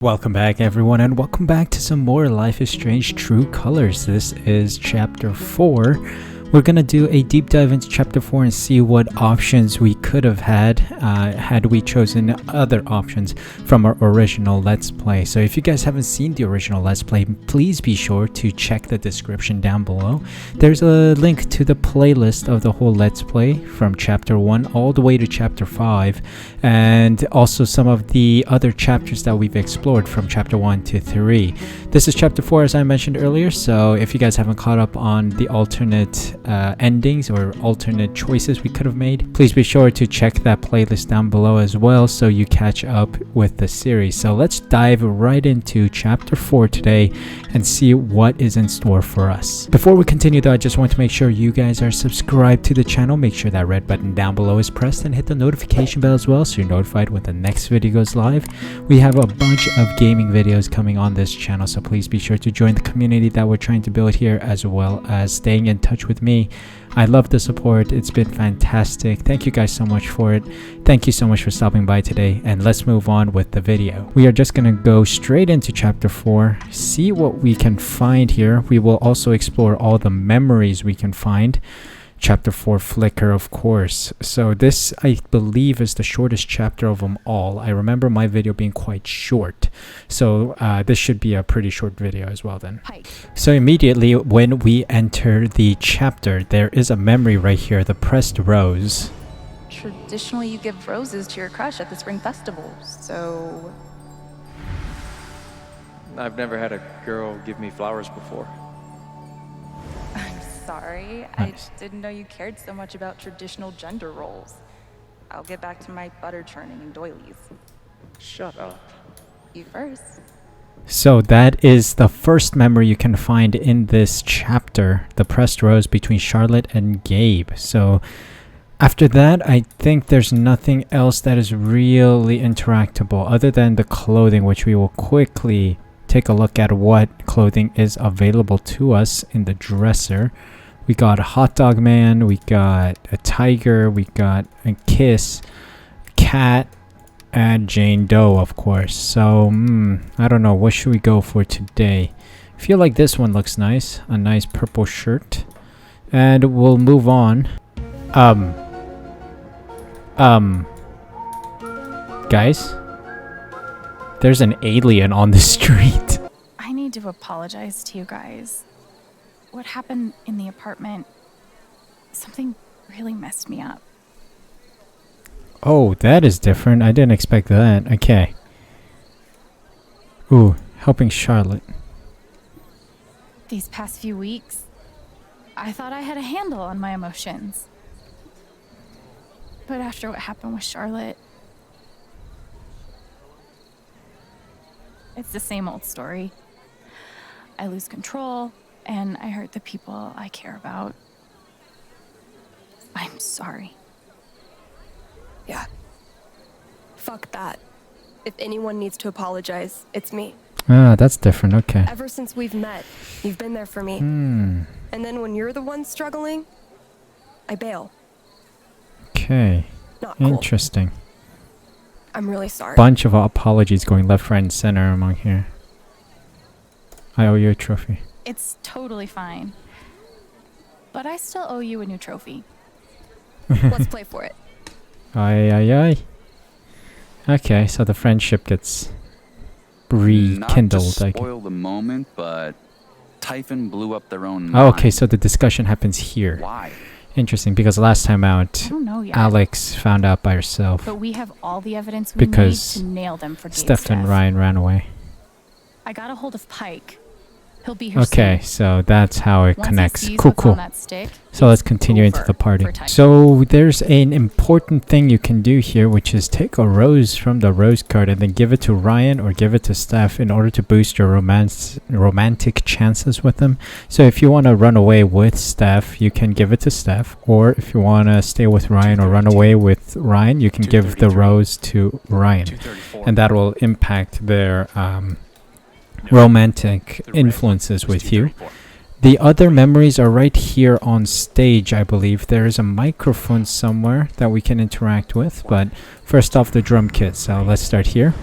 Welcome back everyone, and welcome back to some more Life is Strange True Colors. This is chapter 4. We're gonna do a deep dive into chapter 4 and see what options we could have had we chosen other options from our original Let's Play. So if you guys haven't seen the original Let's Play, please be sure to check the description down below. There's a link to the playlist of the whole Let's Play from chapter 1 all the way to chapter 5, and also some of the other chapters that we've explored from chapter 1 to 3. This is chapter 4 as I mentioned earlier, so if you guys haven't caught up on the alternate endings or alternate choices we could have made, please be sure to check that playlist down below as well so you catch up with the series. So let's dive right into chapter 4 today and see what is in store for us. Before we continue though, I just want to make sure you guys are subscribed to the channel. Make sure that red button down below is pressed and hit the notification bell as well so you're notified when the next video goes live. We have a bunch of gaming videos coming on this channel, so please be sure to join the community that we're trying to build here, as well as staying in touch with me. I love the support. It's been fantastic. Thank you guys so much for it. Thank you so much for stopping by today, and let's move on with the video. We are just gonna go straight into chapter 4, see what we can find here. We will also explore all the memories we can find. Chapter 4 Flicker, of course. So this, I believe, is the shortest chapter of them all. I remember my video being quite short, so this should be a pretty short video as well then. Hi. So immediately when we enter the chapter, there is a memory right here, the pressed rose. Traditionally you give roses to your crush at the spring festival, so... I've never had a girl give me flowers before. Sorry, nice. I didn't know you cared so much about traditional gender roles. I'll get back to my butter churning and doilies. Shut up. You first. So that is the first memory you can find in this chapter, the pressed rose between Charlotte and Gabe. So after that, I think there's nothing else that is really interactable other than the clothing, which we will quickly take a look at what clothing is available to us in the dresser. We got a hot dog man, we got a tiger, we got a kiss, cat, and Jane Doe, of course. So, I don't know, what should we go for today? I feel like this one looks nice, a nice purple shirt. And we'll move on. Guys? There's an alien on the street. I need to apologize to you guys. What happened in the apartment, something really messed me up. Oh, that is different. I didn't expect that. Okay. Ooh, helping Charlotte. These past few weeks, I thought I had a handle on my emotions. But after what happened with Charlotte, it's the same old story. I lose control, and I hurt the people I care about. I'm sorry. Yeah. Fuck that. If anyone needs to apologize, it's me. Ah, that's different. Okay. Ever since we've met, you've been there for me. And then when you're the one struggling, I bail. Okay. Not cool. Interesting. I'm really sorry. Bunch of apologies going left, right, and center among here. I owe you a trophy. It's totally fine. But I still owe you a new trophy. Let's play for it. Aye. Okay, so the friendship gets rekindled. Not to spoil the moment, but Typhon blew up their own Oh, mine. okay, so the discussion happens here. Why? Interesting, because last time out, I don't know yet. Alex found out by herself But we have all the evidence we because need to nail them for Gabe's Steph and death. Ryan ran away. I got a hold of Pike. He'll be here Okay, soon. so that's how it Once connects. he sees Cool, what's cool. on that stick, So let's it's continue into over the party. for Typhon. So there's an important thing you can do here, which is take a rose from the rose card and then give it to Ryan or give it to Steph in order to boost your romantic chances with them. So if you want to run away with Steph, you can give it to Steph, or if you want to stay with Ryan or run away with Ryan, you can give the rose to Ryan, and that will impact their romantic influences with you. The other memories are right here on stage, I believe. There is a microphone somewhere that we can interact with, but first off, the drum kit. So let's start here.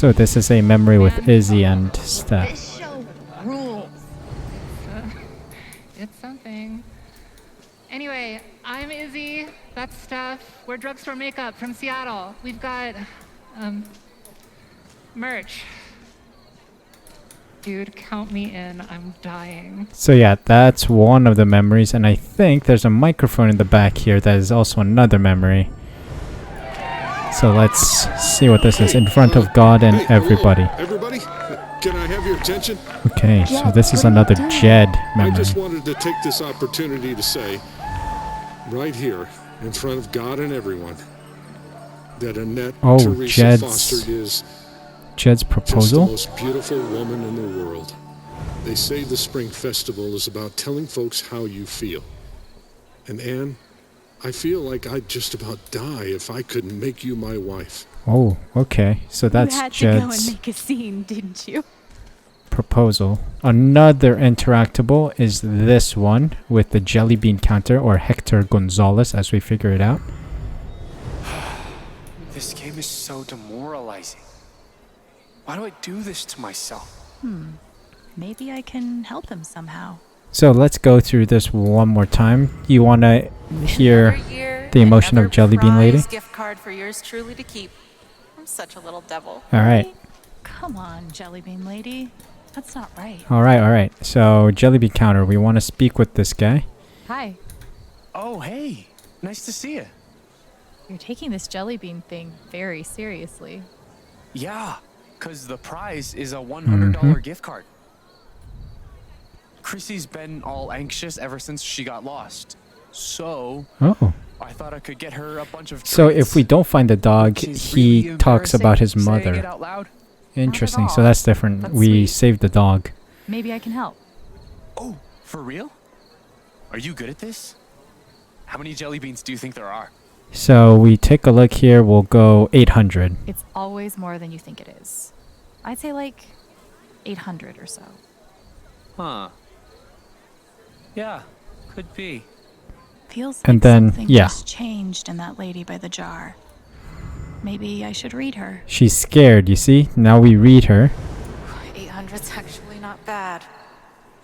So this is a memory with Izzy and Steph. This show rules. It's something. Anyway, I'm Izzy. That's Steph. We're Drugstore Makeup from Seattle. We've got, merch. Dude, count me in. I'm dying. So yeah, that's one of the memories, and I think there's a microphone in the back here that is also another memory. So let's see what this is. In front of God and everybody. Everybody, can I have your attention? Okay, so this is another Jed I memory. just wanted to take this opportunity to say, right here, in front of God and everyone, that Annette Teresa Foster is Jed's just the proposal? most beautiful woman in the world. They say the Spring Festival is about telling folks how you feel. And Anne, I feel like I'd just about die if I couldn't make you my wife. Oh, okay. So that's You had to go and Jed's make a scene, didn't you? proposal. Another interactable is this one with the jelly bean counter, or Hector Gonzalez as we figure it out. This game is so demoralizing. Why do I do this to myself? Maybe I can help him somehow. So let's go through this one more time. You want to hear the emotion of Jelly Bean Lady? Gift card for yours truly to keep. I'm such a little devil. All right. Come on, Jelly Bean Lady. That's not right. All right. So Jelly Bean counter, we want to speak with this guy. Hi. Oh, hey. Nice to see you. You're taking this jelly bean thing very seriously. Yeah, because the prize is a $100 gift card. Chrissy's been all anxious ever since she got lost. So, Oh. I thought I could get her a bunch of So treats, if we don't find the dog, which is he really talks about his embarrassing saying it mother. out loud. Interesting. So all. that's different. That's We sweet. saved the dog. Maybe I can help. Oh, for real? Are you good at this? How many jelly beans do you think there are? So we take a look here. We'll go 800. It's always more than you think it is. I'd say like 800 or so. Huh. Yeah, could be. Feels And like then, something yeah. just changed in that lady by the jar. Maybe I should read her. She's scared, you see? Now we read her. 800's actually not bad.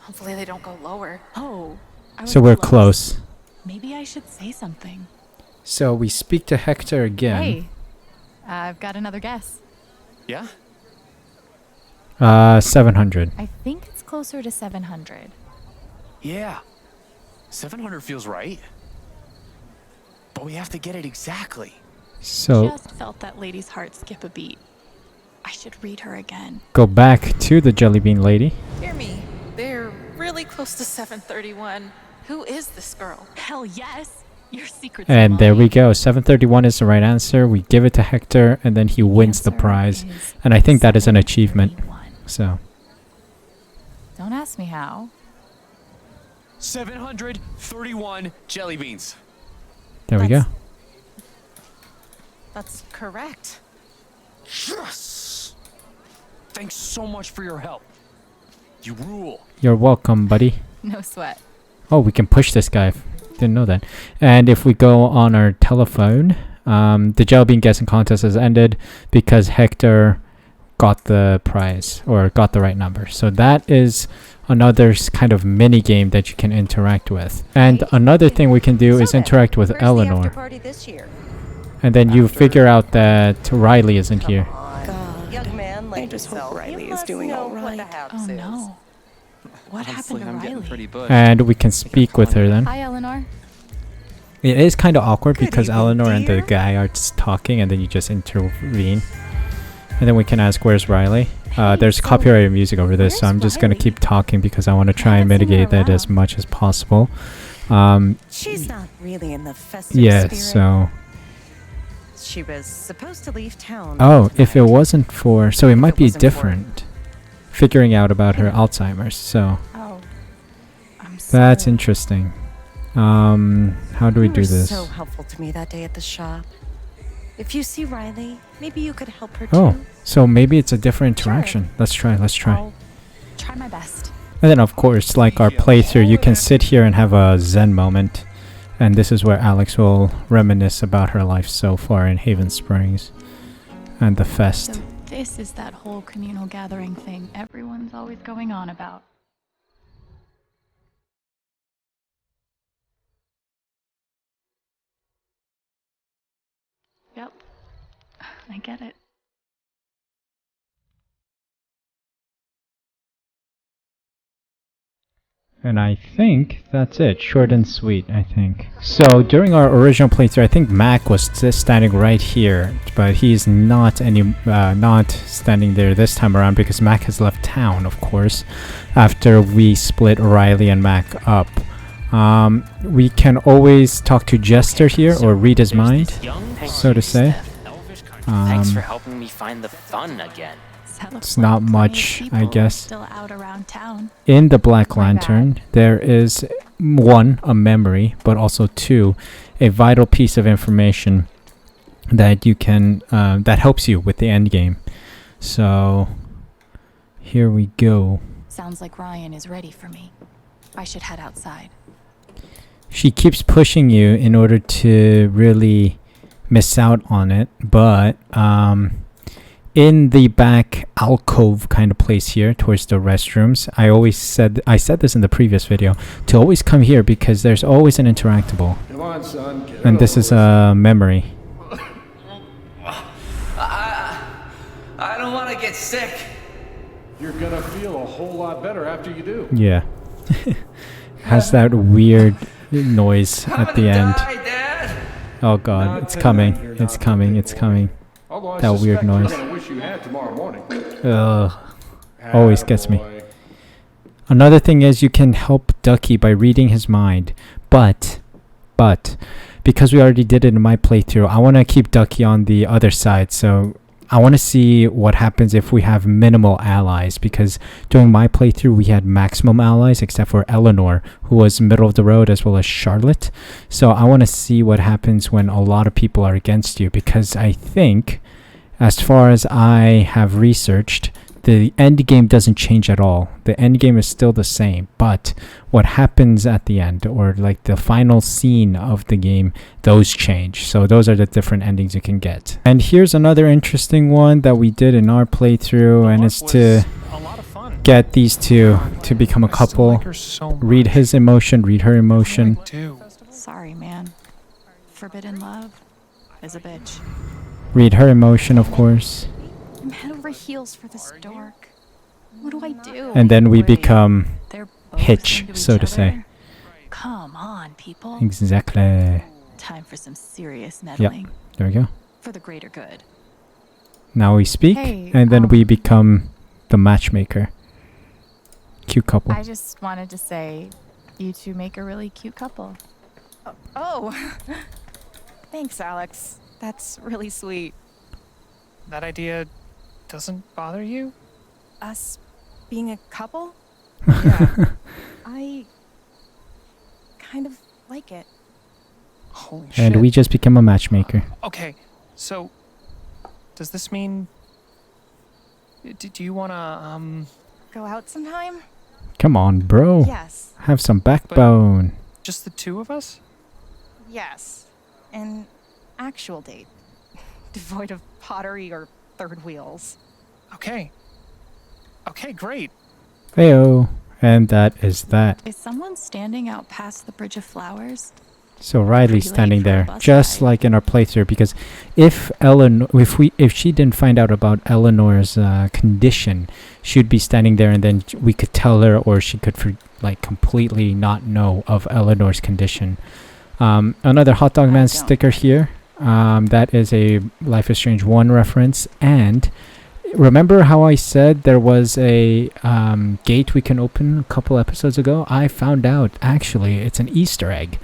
Hopefully they don't go lower. Oh, I was So we're close. Maybe I should say something. So we speak to Hector again. Hey, I've got another guess. Yeah? 700. I think it's closer to 700. Yeah. 700 feels right. But we have to get it exactly. So Just felt that lady's heart skip a beat. I should read her again. go back to the Jelly Bean Lady. Hear me. They're really close to 731. Who is this girl? Hell yes! Your secret's And there we mine. go. 731 is the right answer. We give it to Hector, and then he wins the Answer prize. is And I think that is an achievement. 731. So Don't ask me how. 731 jelly beans. there we go. That's correct. Yes! Thanks so much for your help. You rule. You're welcome, buddy. No sweat. Oh, we can push this guy. Didn't know that. And if we go on our telephone, the Jelly Bean guessing contest has ended because Hector got the prize or got the right number. So that is another kind of mini game that you can interact with. And another thing we can do is interact with Eleanor. Party this year? And then you figure out that Riley isn't here. God. Young man like I just hope yourself, Riley you is must doing know all what right. the house Oh is. no. What Honestly, happened to I'm getting Riley? pretty bushed. And we can speak with her then. Hi, Eleanor. It is kind of awkward Good because evening, Eleanor and the dear. guy are just talking and then you just intervene. And then we can ask, where's Riley? There's so copyrighted music over this, so where's I'm just going to Riley? keep talking because I want to try and haven't seen her mitigate that as around. much as possible. She's not really in the festive Yeah, spirit. so... She was supposed to leave town. Oh, if it tonight. wasn't for... So it If might it be wasn't for- different. Figuring out about her Alzheimer's, so... Oh. I'm That's sorry. interesting. How do we You do were this? so helpful to me that day at the shop. If you see Riley, maybe you could help her Oh, too. so maybe it's a different interaction. Let's try. I'll try my best. And then, of course, like our playthrough, you can sit here and have a zen moment. And this is where Alex will reminisce about her life so far in Haven Springs and the fest. So This is that whole communal gathering thing everyone's always going on about. Yep, I get it. And I think that's it. Short and sweet, I think. So during our original playthrough, I think Mac was just standing right here, but he's not standing there this time around because Mac has left town, of course, after we split Riley and Mac up. We can always talk to Jester here or read his mind, so to say. Thanks for helping me find the fun again. It's not much, I guess. Still out around town. In the Black Lantern, there is 1, a memory, but also 2, a vital piece of information that you can that helps you with the end game. So here we go. Sounds like Ryan is ready for me. I should head outside. She keeps pushing you in order to really miss out on it, but in the back alcove kind of place here towards the restrooms, I said this in the previous video, to always come here because there's always an interactable. Come on, son. Get And this is a memory. I don't want to get sick. You're gonna feel a whole lot better after you do. Yeah. Has that weird noise at the end. Oh god, it's coming. It's coming. It's coming. That weird noise. Ugh. Always gets me. Another thing is you can help Ducky by reading his mind. But, because we already did it in my playthrough, I want to keep Ducky on the other side. So I want to see what happens if we have minimal allies. Because during my playthrough, we had maximum allies, except for Eleanor, who was middle of the road, as well as Charlotte. So I want to see what happens when a lot of people are against you. Because I think, as far as I have researched, the end game doesn't change at all. The end game is still the same, but what happens at the end, or like the final scene of the game, those change. So those are the different endings you can get. And here's another interesting one that we did in our playthrough, and it's to get these two to become a couple. Read his emotion, read her emotion. Sorry, man. Forbidden love is a bitch. Read her emotion, of course. I'm head over heels for this dork. What do I do? And then we become They're both hitch, into so each to say. other? Come on, people. Exactly. Time for some serious Yep. meddling. There we go. For the greater good. Now we speak, Hey, and then we become the matchmaker. Cute couple. I just wanted to say, you two make a really cute couple. Oh. Thanks, Alex. That's really sweet. That idea doesn't bother you? Us being a couple? Yeah. I kind of like it. Holy shit. And we just become a matchmaker. Okay, so does this mean... Do you wanna, Go out sometime? Come on, bro. Yes. Have some backbone. just the two of us? Yes. An actual date. Devoid of pottery or third wheels. Okay. Okay, great. Heyo. And that is that. Is someone standing out past the Bridge of Flowers? So Riley's Pretty late standing for a there, bus just ride. like in our playthrough, because if she didn't find out about Eleanor's condition, she'd be standing there, and then we could tell her, or she could completely not know of Eleanor's condition. Another Hot Dog Man sticker here. That is a Life is Strange 1 reference. And remember how I said there was a gate we can open a couple episodes ago? I found out, actually, it's an Easter egg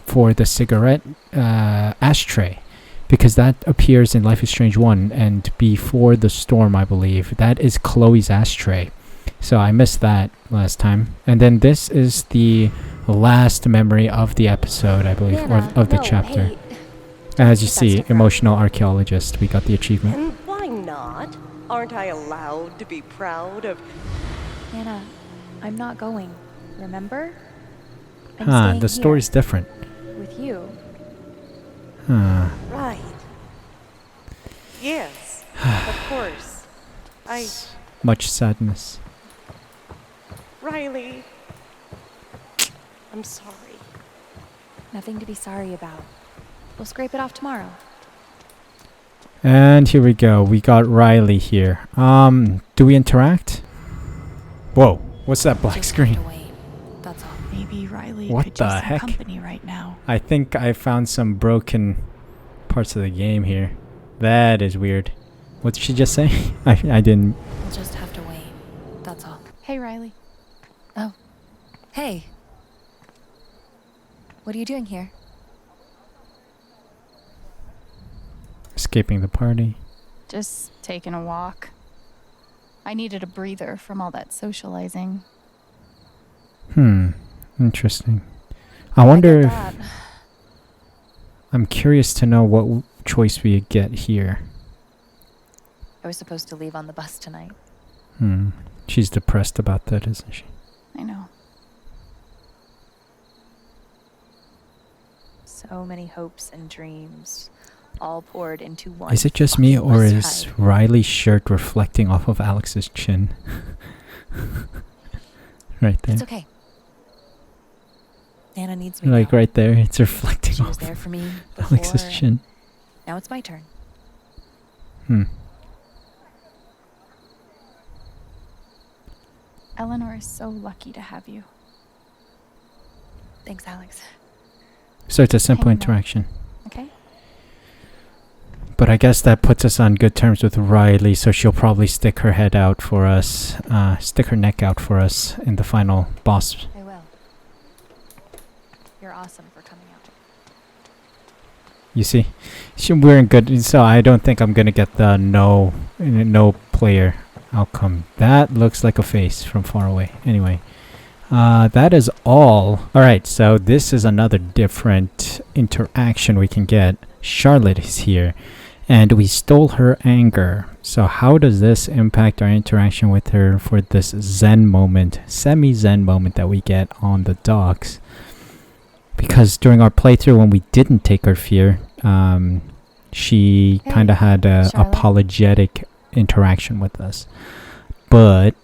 for the cigarette ashtray, because that appears in Life is Strange 1 and Before the Storm, I believe. That is Chloe's ashtray. So I missed that last time. And then this is the last memory of the episode, I believe, or of the chapter. Hey. As you see, emotional archaeologist, we got the achievement. And why not? Aren't I allowed to be proud of... Anna, I'm not going. Remember? I'm staying The story's different. with you. Right. Yes. But course. Much sadness. Riley. I'm sorry. Nothing to be sorry about. We'll scrape it off tomorrow. And here we go. We got Riley here. Do we interact? Whoa, what's that black screen? That's all. Maybe Riley What could the use some heck? company right now. I think I found some broken parts of the game here. That is weird. What did she just say? I didn't. We'll just have to wait. That's all. Hey, Riley. Oh. Hey. What are you doing here? Escaping the party. Just taking a walk. I needed a breather from all that socializing. Interesting. I wonder if... I'm curious to know what choice we get here. I was supposed to leave on the bus tonight. She's depressed about that, isn't she? I know. So many hopes and dreams, all poured into one. Is it just me, or bus is ride. Riley's shirt reflecting off of Alex's chin? Right there. It's okay. Nana needs me Like now. right there, it's reflecting She was off there for me Alex's before, chin. Now it's my turn. Eleanor is so lucky to have you. Thanks, Alex. So it's a simple Hang on. interaction. Okay? But I guess that puts us on good terms with Riley, so she'll probably stick her head out for us, stick her neck out for us in the final boss. I will. You're awesome for coming out. You see, we're in good. So I don't think I'm gonna get the no player outcome. That looks like a face from far away. Anyway, that is all. All right, so this is another different interaction we can get. Charlotte is here, and we stole her anger. So how does this impact our interaction with her for this Zen moment, semi-Zen moment that we get on the docks? Because during our playthrough, when we didn't take her fear, she kind of had a Charlotte. apologetic interaction with us. But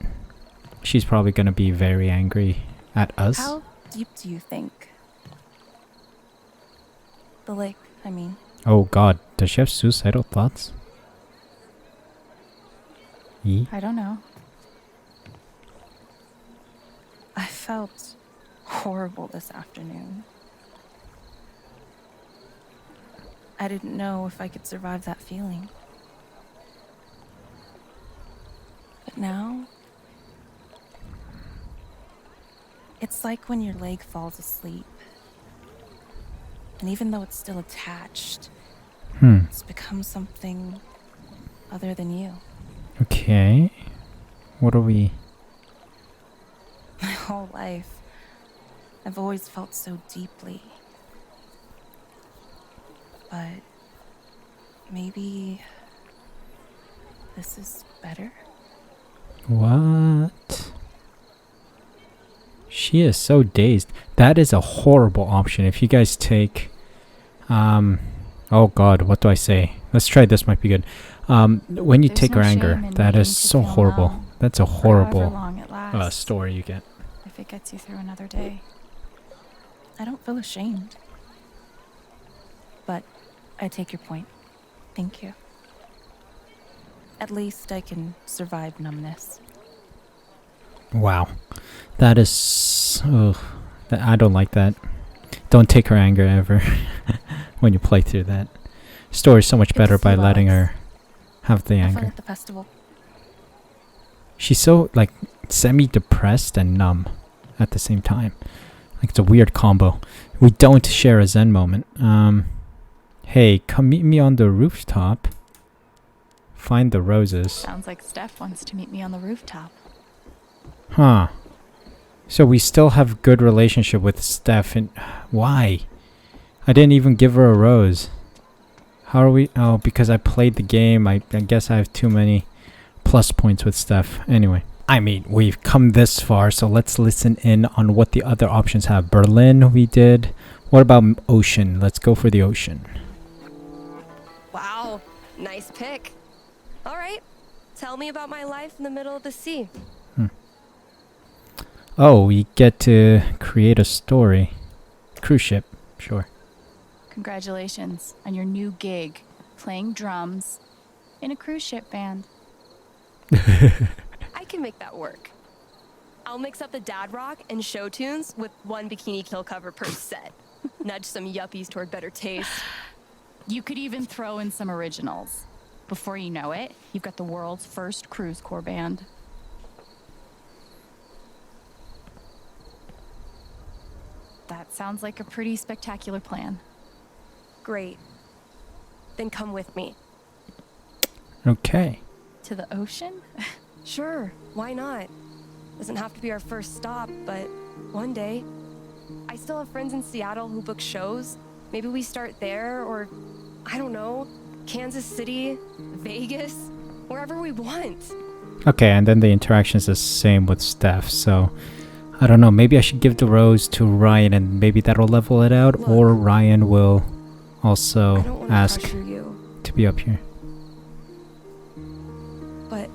she's probably going to be very angry at us. How deep do you think? The lake, I mean. Oh god, does she have suicidal thoughts? I don't know. I felt horrible this afternoon. I didn't know if I could survive that feeling. But now, it's like when your leg falls asleep. And even though it's still attached, it's become something other than you. Okay. What are we... My whole life, I've always felt so deeply. But maybe this is better? What? She is so dazed. That is a horrible option. If you guys take... oh god, what do I say? Let's try this, might be good. When you There's take no her shame anger, in that waiting is to so feel horrible. numb That's a for however horrible long it lasts, story you get. if it gets you through another day. I don't feel ashamed. But I take your point. Thank you. At least I can survive numbness. Wow. That is... Ugh. I don't like that. Don't take her anger ever when you play through that. Story's so much Good to better see by you, letting Alex. her have the Have fun anger. at the festival. She's so, like, semi-depressed and numb at the same time. Like, it's a weird combo. We don't share a Zen moment. Hey, come meet me on the rooftop. Find the roses. Sounds like Steph wants to meet me on the rooftop. Huh. So we still have good relationship with Steph, and why? I didn't even give her a rose. How are we? Oh, because I played the game. I guess I have too many plus points with Steph. Anyway, I mean, we've come this far, so let's listen in on what the other options have. Berlin, we did. What about ocean? Let's go for the ocean. Wow, nice pick. All right, Tell me about my life in the middle of the sea. Oh, we get to create a story. Cruise ship, sure. Congratulations on your new gig, playing drums in a cruise ship band. I can make that work. I'll mix up the dad rock and show tunes with one bikini kill cover per set. Nudge some yuppies toward better taste. You could even throw in some originals. Before you know it, you've got the world's first cruise corps band. That sounds like a pretty spectacular plan. Great. Then come with me. Okay. To the ocean? Sure, why not? Doesn't have to be our first stop, but one day. I still have friends in Seattle who book shows. Maybe we start there, or, I don't know, Kansas City, Vegas, wherever we want. Okay, and then the interaction is the same with Steph, so I don't know, maybe I should give the rose to Ryan and maybe that'll level it out. Look, or Ryan will also I don't want to ask pressure you, to be up here. but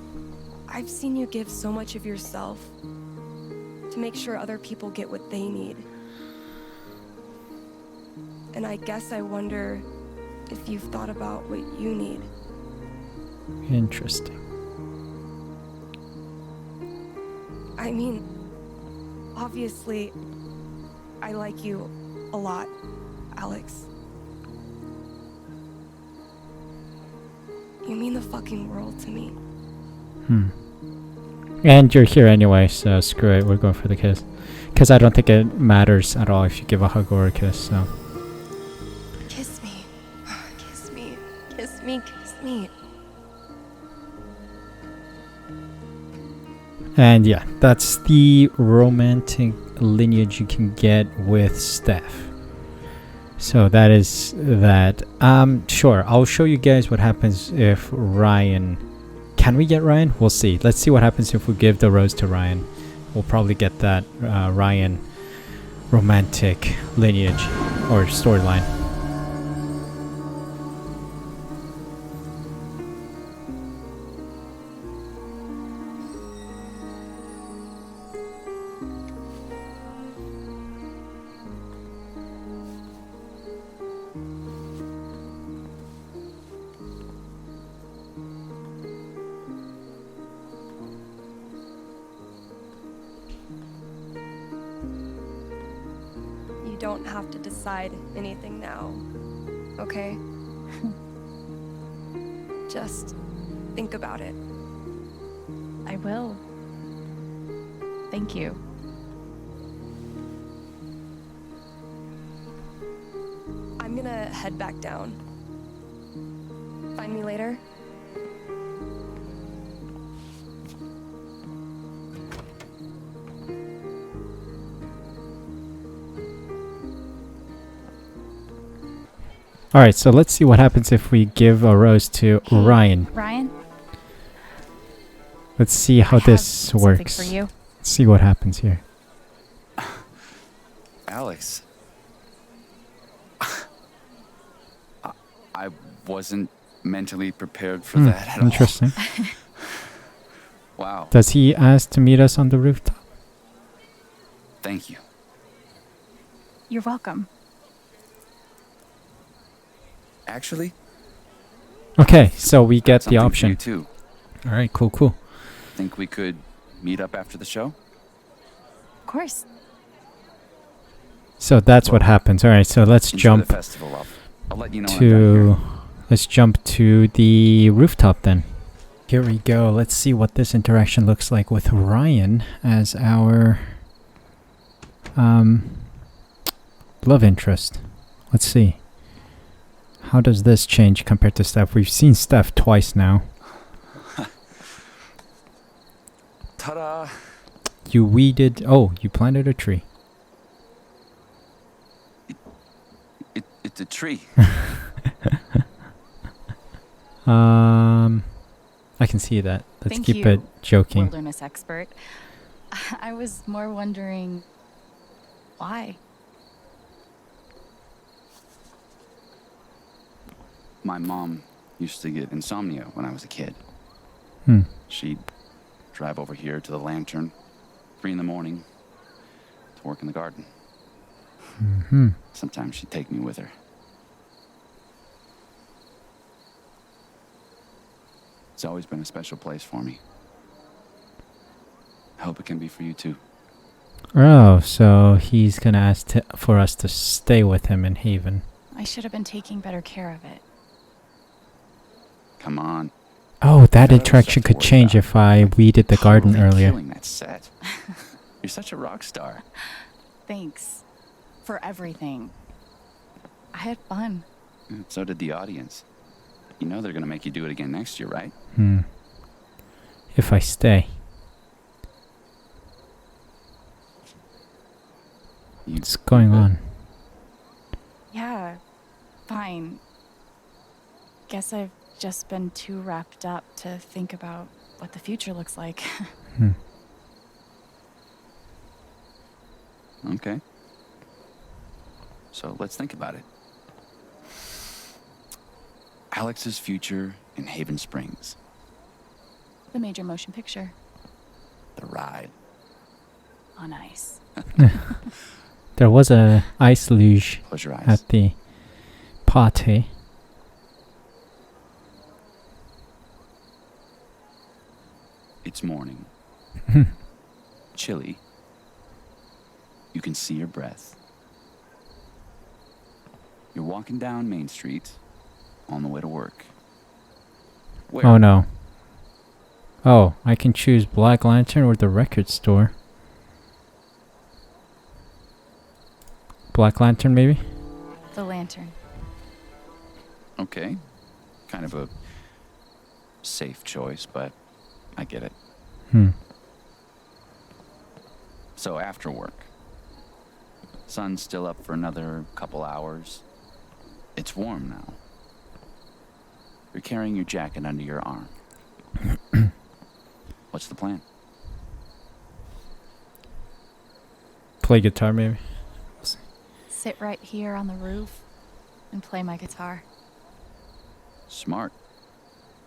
I've seen you give so much of yourself to make sure other people get what they need. And I guess I wonder if you've thought about what you need. Interesting. I mean, obviously, I like you a lot, Alex. You mean the fucking world to me. And you're here anyway, so screw it, we're going for the kiss. Because I don't think it matters at all if you give a hug or a kiss, so. Kiss me. Kiss me. Kiss me. Kiss me. And yeah, that's the romantic lineage you can get with Steph. So that is that. Sure, I'll show you guys what happens if Ryan... Can we get Ryan? We'll see. Let's see what happens if we give the rose to Ryan. We'll probably get that Ryan romantic lineage or storyline. You don't have to decide anything now, okay? Just think about it. I will. Thank you. I'm gonna head back down. Find me later. Alright, so let's see what happens if we give a rose to Ryan. Ryan? Let's see how this works. For you. Let's see what happens here. Alex. I wasn't mentally prepared for that at all. Interesting. Wow. Does he ask to meet us on the rooftop? Thank you. You're welcome. Actually, Okay, so we get the something for option. you too. Alright, cool. Think we could meet up after the show? Of course. So that's what happens. Alright, so let's Enjoy jump the festival. I'll let you know when I'm done here. let's jump to the rooftop then. Here we go. Let's see what this interaction looks like with Ryan as our love interest. Let's see. How does this change compared to Steph? We've seen Steph twice now. Ta-da! You weeded... Oh, you planted a tree. It's a tree. I can see that. Let's Thank keep you, it joking. Wilderness expert. I was more wondering why. My mom used to get insomnia when I was a kid. She'd drive over here to the Lantern, 3 in the morning, to work in the garden. Sometimes she'd take me with her. It's always been a special place for me. I hope it can be for you too. Oh, so he's gonna ask for us to stay with him in Haven. I should have been taking better care of it. Come on. Oh, that Got other interaction stuff to could worry change about. if I weeded the garden Totally earlier. Killing that set. You're such a rock star. Thanks for everything. I had fun. So did the audience. You know they're gonna make you do it again next year, right? If I stay. What's going on? Yeah, fine. Guess I've just been too wrapped up to think about what the future looks like. Okay. So let's think about it. Alex's future in Haven Springs. The major motion picture. The ride. On ice. There was a ice luge Close your eyes. at the party. It's morning. Chilly. You can see your breath. You're walking down Main Street on the way to work. Where? Oh no. Oh, I can choose Black Lantern or the record store. Black Lantern, maybe? The lantern. Okay. Kind of a safe choice, but I get it. So after work. Sun's still up for another couple hours. It's warm now. You're carrying your jacket under your arm. What's the plan? Play guitar, maybe? Sit right here on the roof and play my guitar. Smart.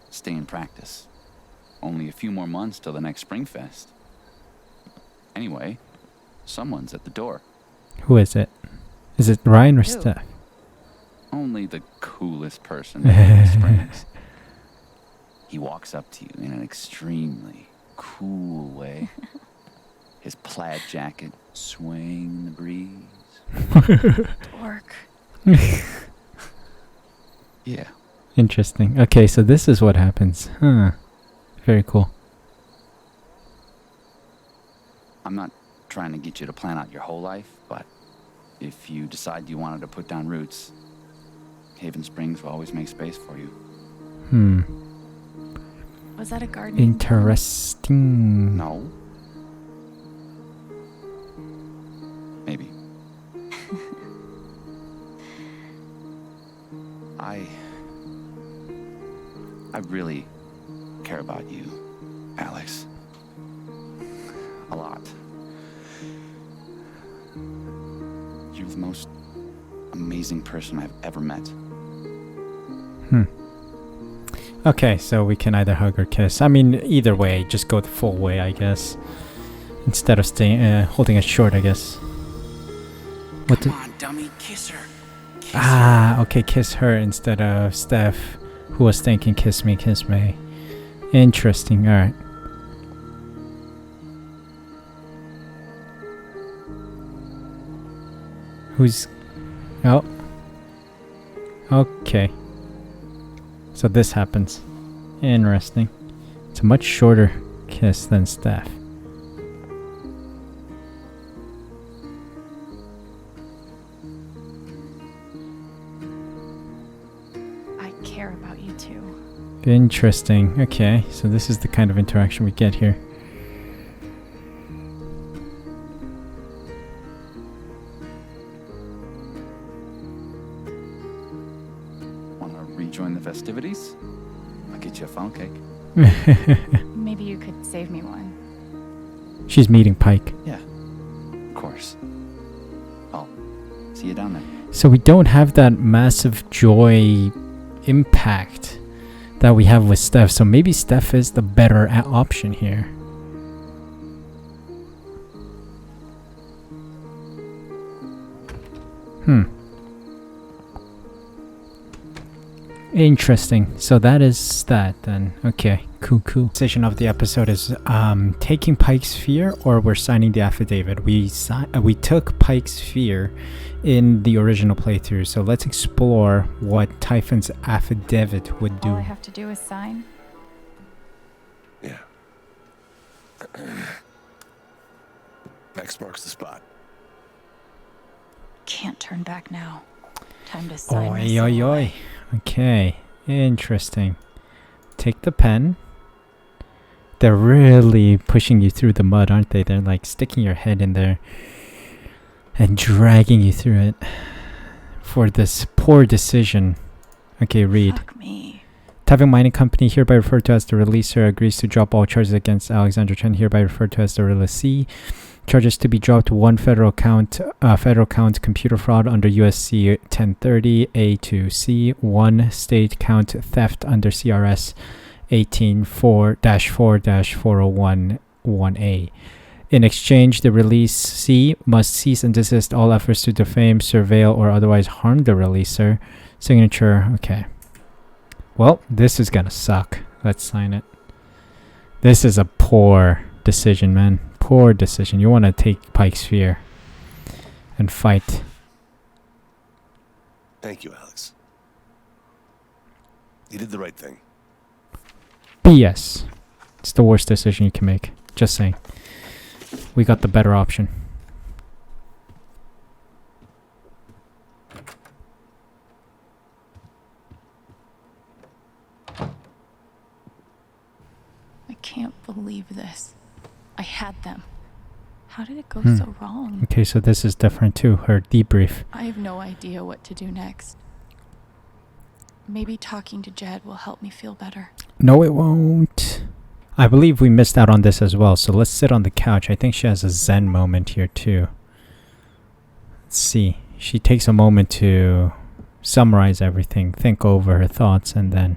Stay in practice. Only a few more months till the next Spring Fest. Anyway, someone's at the door. Who is it? Is it Ryan or Who? Steph? Only the coolest person in Haven Springs. He walks up to you in an extremely cool way. His plaid jacket swaying in the breeze. Dork. Yeah. Interesting. Okay, so this is what happens. Huh. Very cool. I'm not trying to get you to plan out your whole life, but if you decide you wanted to put down roots, Haven Springs will always make space for you. Was that a garden? Interesting. No. Maybe. I really care about you, Alex. A lot. You're the most amazing person I've ever met. Okay, so we can either hug or kiss. I mean, either way, just go the full way, I guess. Instead of staying, holding it short, I guess. What Come on, dummy, kiss her. Okay, kiss her instead of Steph, who was thinking kiss me, kiss me. Interesting, alright. Who's... Oh. Okay. So this happens. Interesting. It's a much shorter kiss than Steph. I care about you too. Interesting. Okay, so this is the kind of interaction we get here. Want to rejoin the festivities? I'll get you a funnel cake. Maybe you could save me one. She's meeting Pike. Yeah, of course. I'll see you down there. So we don't have that massive joy impact that we have with Steph. So maybe Steph is the better option here. Interesting. So that is that then. Okay, cool. Decision of the episode is taking Pike's Fear or we're signing the affidavit. We took Pike's Fear in the original playthrough, so let's explore what Typhon's affidavit would do. All I have to do is sign. Yeah. X marks the spot. Can't turn back now. Time to sign. Oi. Okay, interesting. Take the pen. They're really pushing you through the mud, aren't they? They're like sticking your head in there and dragging you through it for this poor decision. Okay, read. Fuck me. Typhon Mining Company, hereby referred to as the releaser, agrees to drop all charges against Alexander Chen, hereby referred to as the releasee. Charges to be dropped: 1 federal count computer fraud under USC 1030 A2C, 1 state count theft under CRS 18-4-4-4011A. In exchange, the releasee must cease and desist all efforts to defame, surveil, or otherwise harm the releaser. Signature. Okay. Well, this is gonna suck. Let's sign it. This is a poor decision, man. Poor decision. You want to take Pike's Fear and fight. Thank you, Alex. You did the right thing. BS. It's the worst decision you can make. Just saying. We got the better option. I can't believe this. I had them. How did it go so wrong? Okay, so this is different too. Her debrief. I have no idea what to do next. Maybe talking to Jed will help me feel better. No, it won't. I believe we missed out on this as well, so let's sit on the couch. I think she has a zen moment here too. Let's see. She takes a moment to summarize everything, think over her thoughts, and then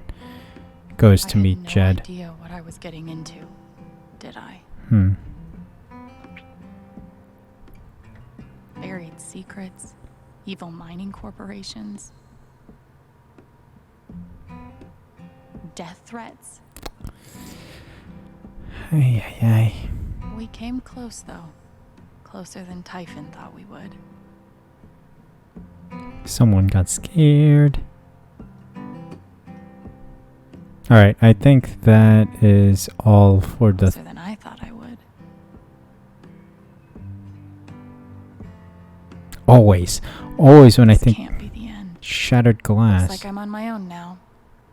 goes to meet Jed. I had no idea what I was getting into, did I? Buried secrets, evil mining corporations, death threats. Ay. We came close, though. Closer than Typhon thought we would. Someone got scared. Alright, I think that is all for the... Closer than I thought I would. Always when I think can't be the end. Shattered glass. Looks like I'm on my own now.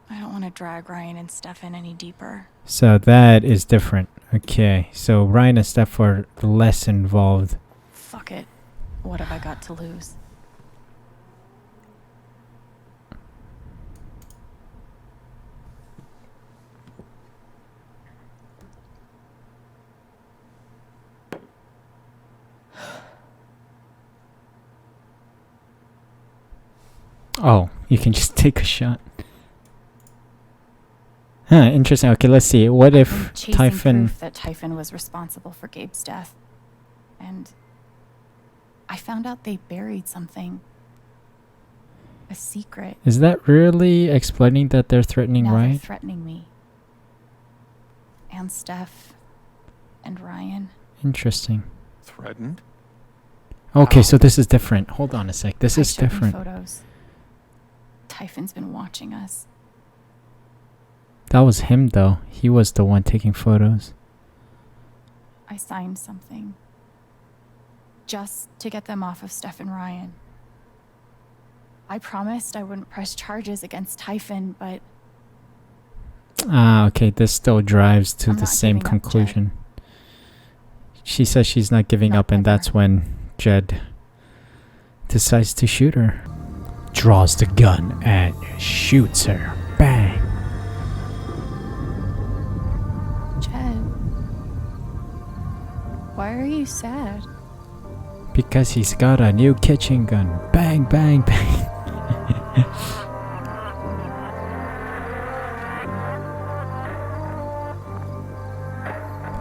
I don't want to drag Ryan and Steph in any deeper. So that is different. Okay, so Ryan and Steph are less involved. Fuck it. What have I got to lose? Oh, you can just take a shot. Huh, interesting. Okay, let's see. What if Typhon... proof that Typhon was responsible for Gabe's death. And I found out they buried something. A secret. Is that really explaining that they're threatening Now Ryan? they're threatening me. And Steph. And Ryan. Interesting. Threatened? Okay, so this is different. Hold on a sec. This is showed them different. Photos. Typhon's been watching us. That was him, though. He was the one taking photos. I signed something. Just to get them off of Steph and Ryan. I promised I wouldn't press charges against Typhon, but... Ah, okay. This still drives to I'm the not same giving up, conclusion. She says she's not giving Not up, and ever. that's when Jed decides to shoot her. Draws the gun and shoots her. Bang! Jed, why are you sad? Because he's got a new kitchen gun. Bang, bang, bang.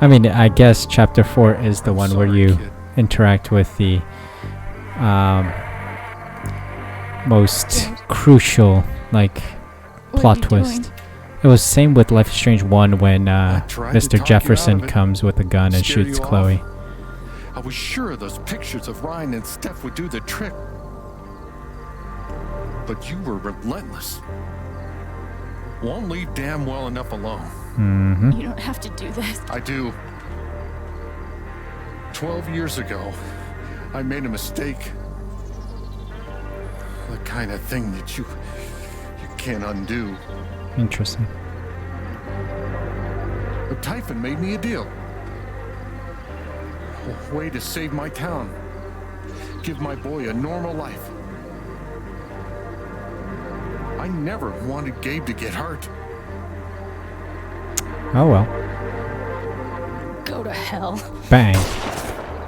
I mean, I guess chapter 4 is the one where you interact with the most crucial, like, plot twist. It was same with Life is Strange 1 when Mr. Jefferson comes with a gun and shoots Chloe. I was sure those pictures of Ryan and Steph would do the trick. But you were relentless. Won't leave damn well enough alone. You don't have to do this. I do. 12 years ago, I made a mistake. The kind of thing that you can't undo. Interesting. But Typhon made me a deal. A way to save my town. Give my boy a normal life. I never wanted Gabe to get hurt. Oh well. Go to hell. Bang.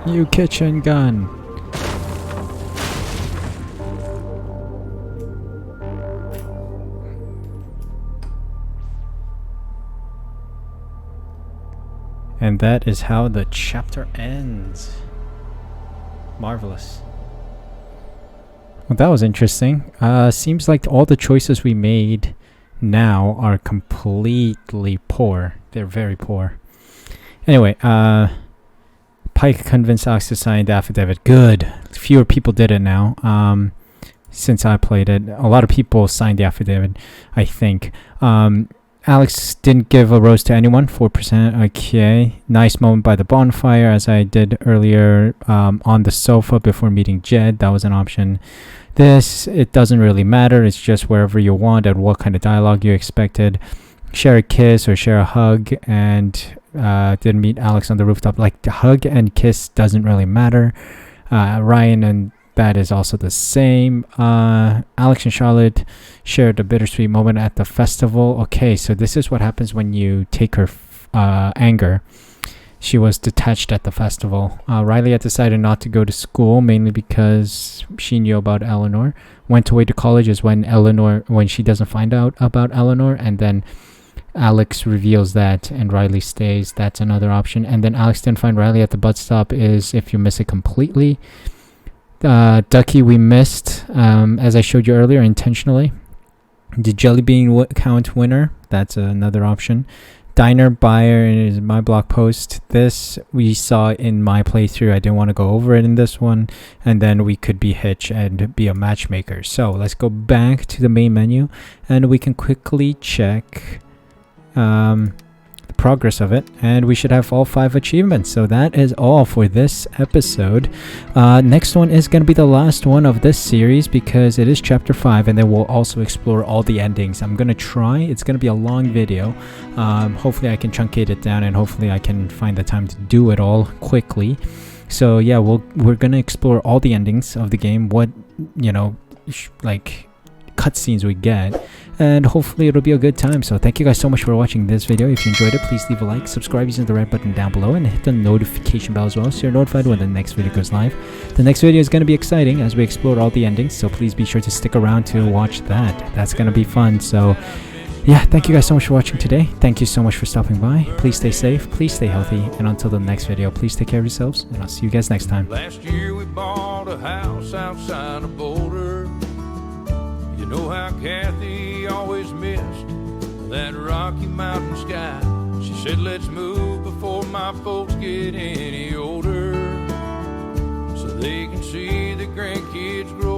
You kitchen gun. And that is how the chapter ends. Marvelous. Well, that was interesting. Seems like all the choices we made now are completely poor. They're very poor. Anyway, Pike convinced Alex to sign the affidavit. Good. Fewer people did it now. Since I played it, a lot of people signed the affidavit, I think. Alex didn't give a rose to anyone. 4%. Okay. Nice moment by the bonfire, as I did earlier, on the sofa before meeting Jed. That was an option. This, it doesn't really matter. It's just wherever you want and what kind of dialogue you expected. Share a kiss or share a hug, and didn't meet Alex on the rooftop. Like, the hug and kiss doesn't really matter. Ryan and that is also the same. Alex and Charlotte shared a bittersweet moment at the festival. Okay, so this is what happens when you take her anger. She was detached at the festival. Riley had decided not to go to school, mainly because she knew about Eleanor. Went away to college is when she doesn't find out about Eleanor, and then Alex reveals that, and Riley stays. That's another option. And then Alex didn't find Riley at the bus stop is if you miss it completely. Ducky we missed, as I showed you earlier, intentionally. The Jelly Bean count winner, that's another option. Diner buyer is my blog post. This we saw in my playthrough. I didn't want to go over it in this one. And then we could be Hitch and be a matchmaker. So let's go back to the main menu, and we can quickly check the progress of it, and we should have all 5 achievements. So that is all for this episode. Next one is going to be the last one of this series because it is chapter 5, and then we'll also explore all the endings. I'm going to try. It's going to be a long video. Hopefully I can truncate it down, and hopefully I can find the time to do it all quickly. So yeah, we're going to explore all the endings of the game, what like cutscenes we get, and hopefully it'll be a good time. So thank you guys so much for watching this video. If you enjoyed it, please leave a like, subscribe using the red button down below, and hit the notification bell as well so you're notified when the next video goes live. The next video is going to be exciting as we explore all the endings, so please be sure to stick around to watch that. That's going to be fun. So yeah, thank you guys so much for watching today. Thank you so much for stopping by. Please stay safe, please stay healthy, and until the next video, please take care of yourselves, and I'll see you guys next time. Last year we bought a house outside of Boulder. You know how Kathy always missed that Rocky Mountain sky. She said, let's move before my folks get any older, so they can see the grandkids grow